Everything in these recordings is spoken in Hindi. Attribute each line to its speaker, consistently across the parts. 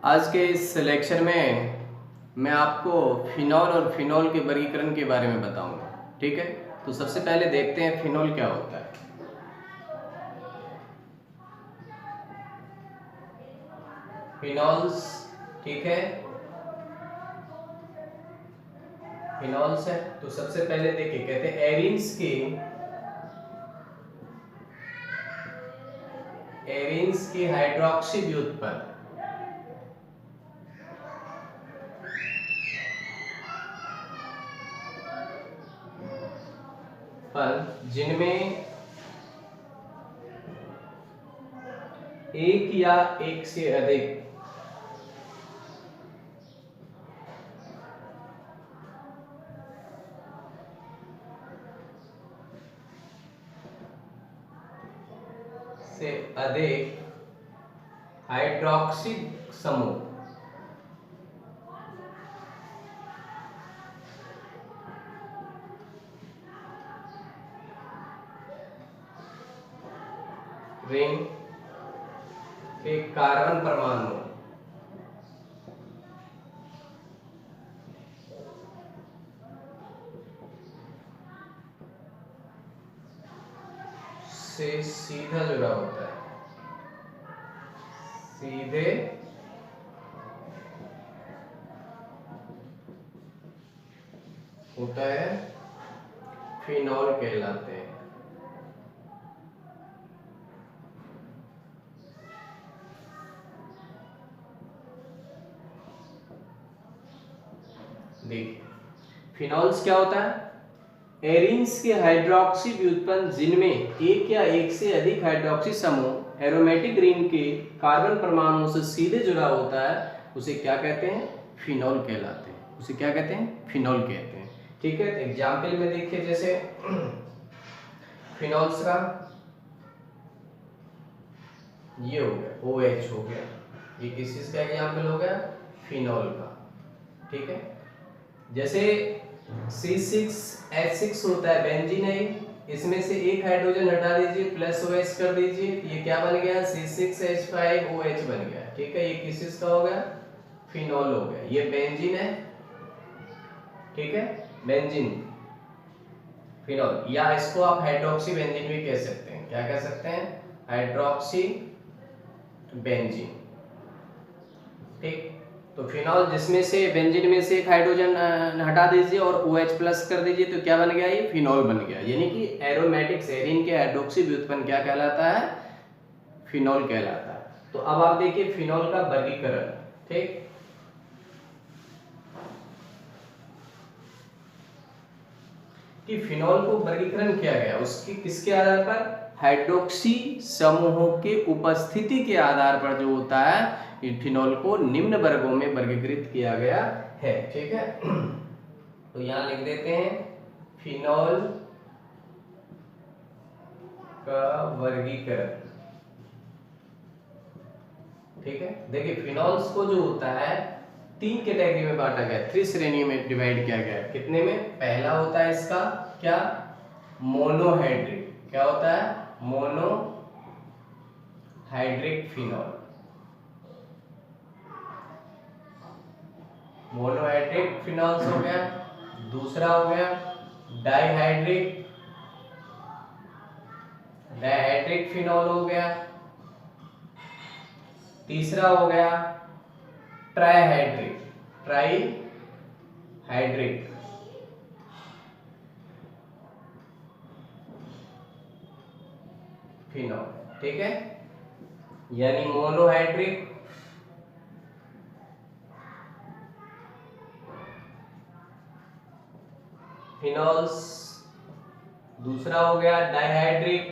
Speaker 1: आज के इस लेक्चर में मैं आपको फिनॉल और फिनॉल के वर्गीकरण के बारे में बताऊंगा। ठीक है, तो सबसे पहले देखते हैं फिनॉल क्या होता है। फिनॉल्स, ठीक है, फिनॉल्स है। तो सबसे पहले देखिए, कहते हैं एरीन्स के हाइड्रोक्सी व्युत्पन्न जिनमें एक या एक से अधिक हाइड्रोक्सी समूह रिंग के कार्बन परमाणु से सीधा जुड़ा होता है, सीधे होता है, फिनॉल कहलाते हैं। देखिए, फिनॉल्स क्या होता है? एरीन्स के हाइड्रोक्सी व्युत्पन्न जिनमें एक या एक से अधिक हाइड्रोक्सी समूह एरोमेटिक रिंग के कार्बन परमाणुओं से सीधे जुड़ा होता है, उसे क्या कहते हैं? फिनॉल कहलाते हैं। उसे क्या कहते हैं? फिनॉल कहते हैं। ठीक है, तो एग्जाम्पल में देखिए, जैसे फिनॉल्स का ये हो गया OH हो गया, ये किस चीज का एग्जाम्पल हो गया? फिनॉल का। ठीक है, जैसे C6H6 होता है, बेंजीन है, इसमें से एक हाइड्रोजन हटा दीजिए, प्लस OH कर दीजिए, ये क्या बन गया? C6H5OH बन गया। ठीक है, ये किस चीज का हो गया? फिनॉल हो गया। ये बेंजीन है, ठीक है, बेंजीन फिनॉल, या इसको आप हाइड्रोक्सी बेंजीन भी कह सकते हैं। क्या कह सकते हैं? Hydroxy benzene. ठीक, तो फिनॉल जिसमें से बेंजीन में से एक हाइड्रोजन हटा दीजिए और OH प्लस कर दीजिए, तो क्या बन गया? ये फिनॉल बन गया। यानी कि एरोमेटिक एरीन के हाइड्रोक्सी व्युत्पन्न क्या कहलाता है? फिनॉल कहलाता है। तो अब आप देखिए फिनॉल का वर्गीकरण। ठीक, कि फिनॉल को वर्गीकरण किया गया उसकी किसके आधार पर? हाइड्रोक्सी समूहों के उपस्थिति के आधार पर जो होता है, फिनॉल को निम्न वर्गों में वर्गीकृत किया गया है। ठीक है, तो यहां लिख देते हैं फिनॉल का वर्गीकरण। ठीक है, देखिए फिनॉल्स को जो होता है 3 कैटेगरी में बांटा गया, 3 श्रेणियों में डिवाइड किया गया। कितने में? पहला होता है इसका क्या? मोनोहाइड्रिक। क्या होता है? Monohydric phenol. मोनोहाइड्रिक फिनॉल्स हो गया। दूसरा हो गया डाइहाइड्रिक फिनॉल हो गया। तीसरा हो गया ट्राइहाइड्रिक फिनॉल। ठीक है, यानी मोनोहाइड्रिक, फिनॉल्स। दूसरा हो गया डाइहाइड्रिक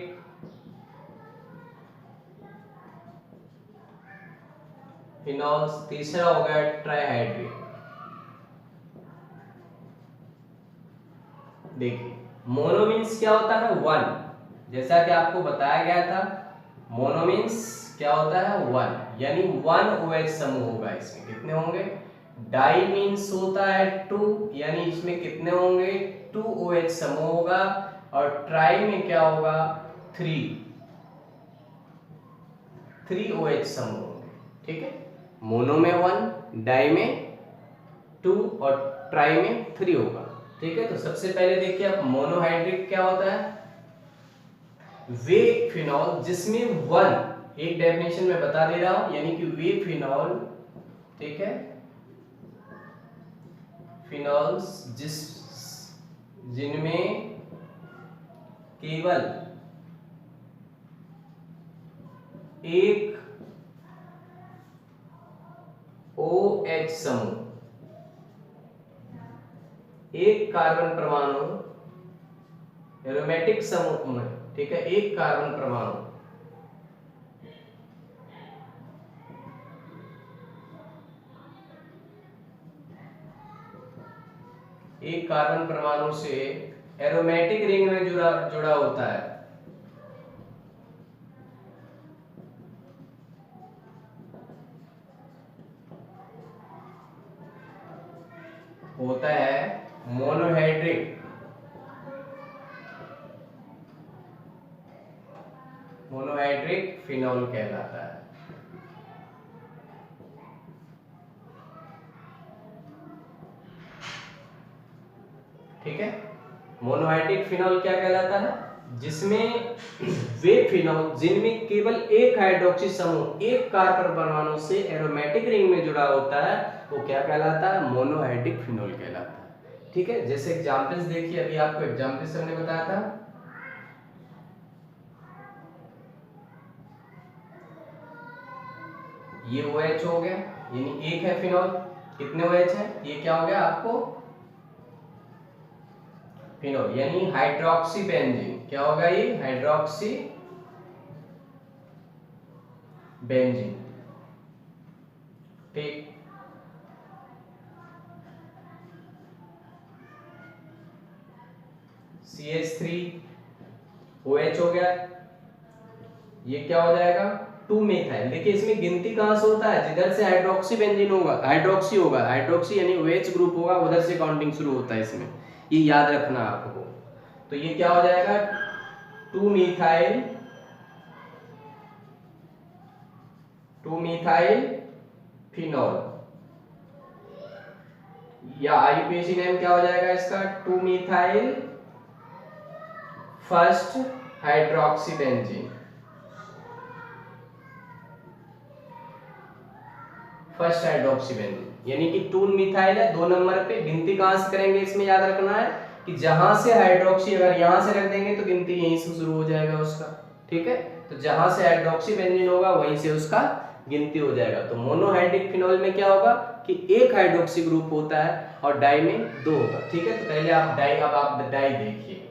Speaker 1: फिनॉल्स। तीसरा हो गया ट्राइहाइड्रिक। देखिए, मोनो मीन्स क्या होता है? 1, जैसा कि आपको बताया गया था। मोनो मीन्स क्या होता है? 1, यानी 1 OH समूह होगा। इसमें कितने होंगे? डाई मीन्स होता है 2, यानी इसमें कितने होंगे? 2 OH समूह होगा। और ट्राई में क्या होगा? 3 OH समूह होंगे। ठीक है, मोनो में 1, डाई में 2 और ट्राई में 3 होगा। ठीक है, तो सबसे पहले देखिए आप मोनोहाइड्रिक क्या होता है, वे फिनॉल जिसमें 1, एक डेफिनेशन में बता दे रहा हूं, यानी कि वे फिनॉल, ठीक है, फिनॉल्स जिनमें केवल एक OH समूह, एक कार्बन परमाणु एरोमेटिक समूह में, ठीक है, एक कार्बन परमाणु से एरोमेटिक रिंग में जुड़ा होता है, होता है मोनोहाइड्रिक फिनॉल कहलाता है। ठीक है, मोनोहाइड्रिक फिनॉल क्या कहलाता है, जिसमें वे फिनॉल जिनमें केवल एक हाइड्रोक्सी समूह एक कार्बन परमाणु से एरोमेटिक रिंग में जुड़ा होता है, वो क्या कहलाता है, मोनोहाइड्रिक फिनॉल कहलाता है। ठीक है, जैसे एग्जांपल्स देखिए, अभी आपको एग्जांपल्स हमने बताया था, ये OH हो गया, यानी एक है फिनॉल, कितने OH है, ये क्या हो गया आपको फिनॉल, यानी हाइड्रोक्सी बेंजीन, क्या होगा ये, हाइड्रोक्सी बेंजीन। ठीक, CH3OH हो गया, ये क्या हो जाएगा 2 मेथाइल। देखिए इसमें गिनती कहां से होता है, जिधर से हाइड्रोक्सी बेंजीन होगा, हाइड्रोक्सी यानी OH ग्रुप होगा, उधर से काउंटिंग शुरू होता है इसमें, ये याद रखना आपको। तो ये क्या हो जाएगा 2 मिथाइल फिनॉल, या आईयूपीएसी नेम क्या हो जाएगा इसका 2 methyl first hydroxy benzene, first hydroxy benzene, यानी कि 2 मिथाइल है 2 नंबर पे। गिनती कहां से करेंगे, इसमें याद रखना है कि जहां से हाइड्रोक्सी, अगर यहां से रख देंगे तो गिनती यहीं से शुरू हो जाएगा उसका। ठीक है, तो जहां से हाइड्रोक्सी बेंजीन होगा वहीं से उसका गिनती हो जाएगा। तो मोनोहाइड्रिक फिनॉल में क्या होगा कि एक हाइड्रोक्सी ग्रुप होता है और डाई में 2 होगा। ठीक है, तो पहले आप डाई, अब आप डाई देखिए,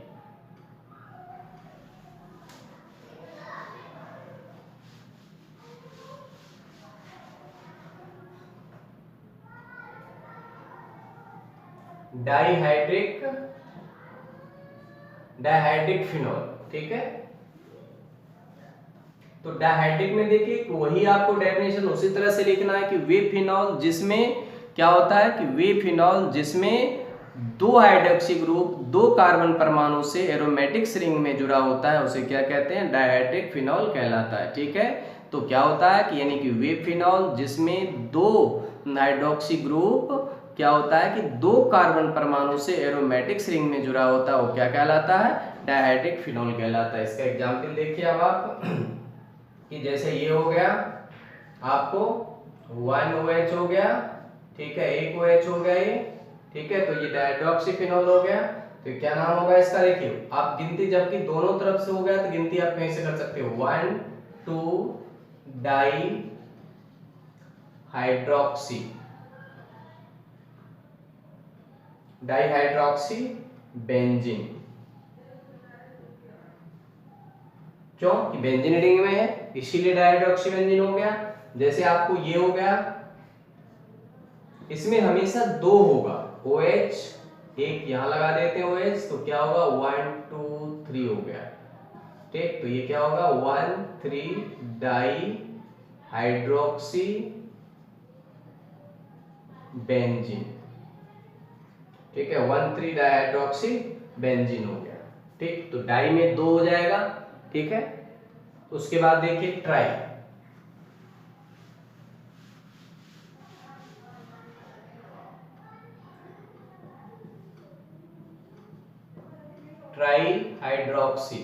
Speaker 1: डाइहाइड्रिक फिनॉल। ठीक है, तो डाइहाइड्रिक में देखिए वही आपको डेफिनेशन उसी तरह से लिखना है कि वे फिनॉल जिसमें क्या होता है, कि वे फिनॉल जिसमें 2 हाइड्रोक्सी ग्रुप 2 कार्बन परमाणु से एरोमेटिक रिंग में जुड़ा होता है, उसे क्या कहते हैं, डाइहाइड्रिक फिनॉल कहलाता है। ठीक है, तो क्या होता है कि यानी कि वे फिनॉल जिसमें 2 हाइड्रोक्सी ग्रुप क्या होता है कि 2 कार्बन परमाणु से एरोमेटिक रिंग में जुड़ा होता है, वो क्या कहलाता है, डाइहाइड्रिक फिनॉल कहलाता है। इसका एग्जांपल देखिए अब आप कि जैसे ये हो गया आपको 1 OH हो गया, ठीक है, एक OH हो गया ये, ठीक है, तो ये डाइहाइड्रोक्सी फिनॉल हो गया। तो क्या नाम होगा इसका, देखिए आप गिनती जबकि दोनों तरफ से हो गया तो गिनती आप कहीं से कर सकते हो, 1 2 डाई हाइड्रोक्सी बेंजीन, क्यों कि बेंजीन रिंग में है इसीलिए डाइहाइड्रोक्सी बेंजीन हो गया। जैसे आपको ये हो गया, इसमें हमेशा 2 होगा OH, एक यहां लगा देते हैं OH, तो क्या होगा 1 2 3 हो गया। ठीक, तो ये क्या होगा 1 3 डाई हाइड्रोक्सी बेंजीन। ठीक है, 1 3 डाइहाइड्रोक्सी बेंजीन हो गया। ठीक, तो डाई में 2 हो जाएगा। ठीक है, उसके बाद देखिए try, try hydroxy,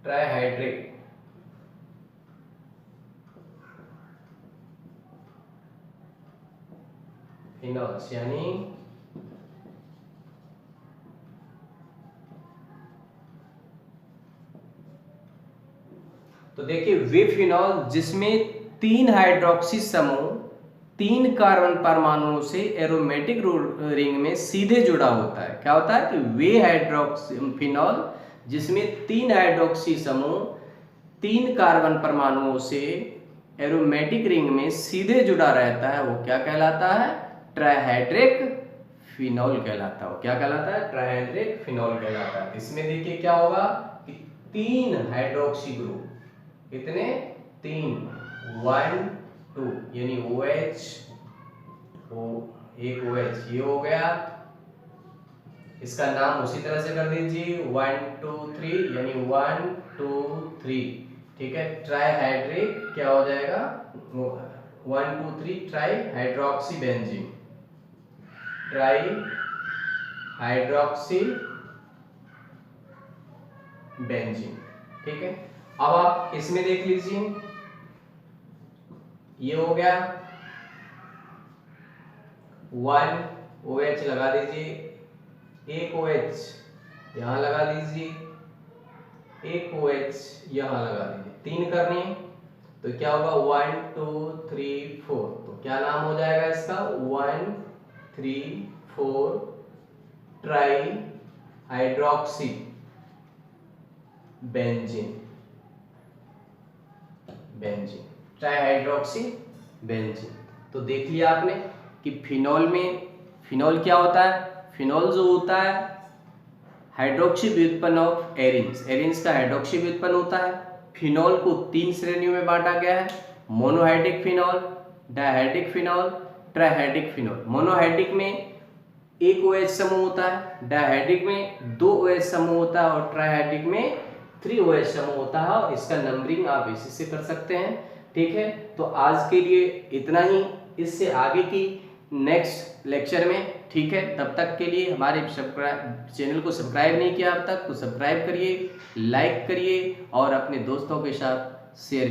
Speaker 1: trihydric, phenols यानी तो देखिए वे फिनॉल जिसमें 3 हाइड्रोक्सी समूह 3 कार्बन परमाणुओं से एरोमेटिक रिंग में सीधे जुड़ा होता है। क्या होता है कि वे हाइड्रोक्सी फिनॉल जिसमें 3 हाइड्रोक्सी समूह 3 कार्बन परमाणुओं से एरोमेटिक रिंग में सीधे जुड़ा रहता है, वो क्या कहलाता है? ट्राईहाइड्रिक फिनॉल कहलाता है। वो क्या कहलाता है? ट्राईहाइड्रिक फिनॉल कहलाता है। इसमें देखिए क्या होगा कि 3 हाइड्रोक्सी ग्रुप, कितने? 3, 1 2 यानी OH, एक OH ये हो गया, इसका नाम उसी तरह से कर दीजिए 1 2 3 यानी 1 2 3, ठीक है। ट्राईहाइड्रिक क्या हो जाएगा? 1 2 3 try hydroxy benzene, try hydroxy benzene, ठीक है। अब आप इसमें देख लीजिए, ये हो गया 1 OH लगा दीजिए, एक OH यहां लगा दीजिए, एक OH यहां लगा दीजिए, 3 करनी है तो क्या होगा 1 2 3 4, तो क्या नाम हो जाएगा इसका? 1 3 4 trihydroxy benzene, benzene, trihydroxy benzene. तो देख लिया आपने कि फिनॉल में, फिनॉल क्या होता है? फिनॉल जो होता है हाइड्रोक्सी व्युत्पन्न ऑफ एरिन्स, एरिन्स का हाइड्रोक्सी व्युत्पन्न होता है। फिनॉल को 3 श्रेणियों में बांटा गया है, monohydric phenol, dihydric phenol, trihydric phenol. Monohydric में एक OH समूह होता है, डायहाइड्रिक में 2 OH समूह होता है और ट्राईहाइड्रिक में 3 OH समूह होता है। और इसका नंबरिंग आप इसी से कर सकते हैं, ठीक है। तो आज के लिए इतना ही, इससे आगे की नेक्स्ट लेक्चर में, ठीक है। तब तक के लिए हमारे चैनल को सब्सक्राइब नहीं किया अब तक तो सब्सक्राइब करिए, लाइक करिए और अपने दोस्तों के साथ शेयर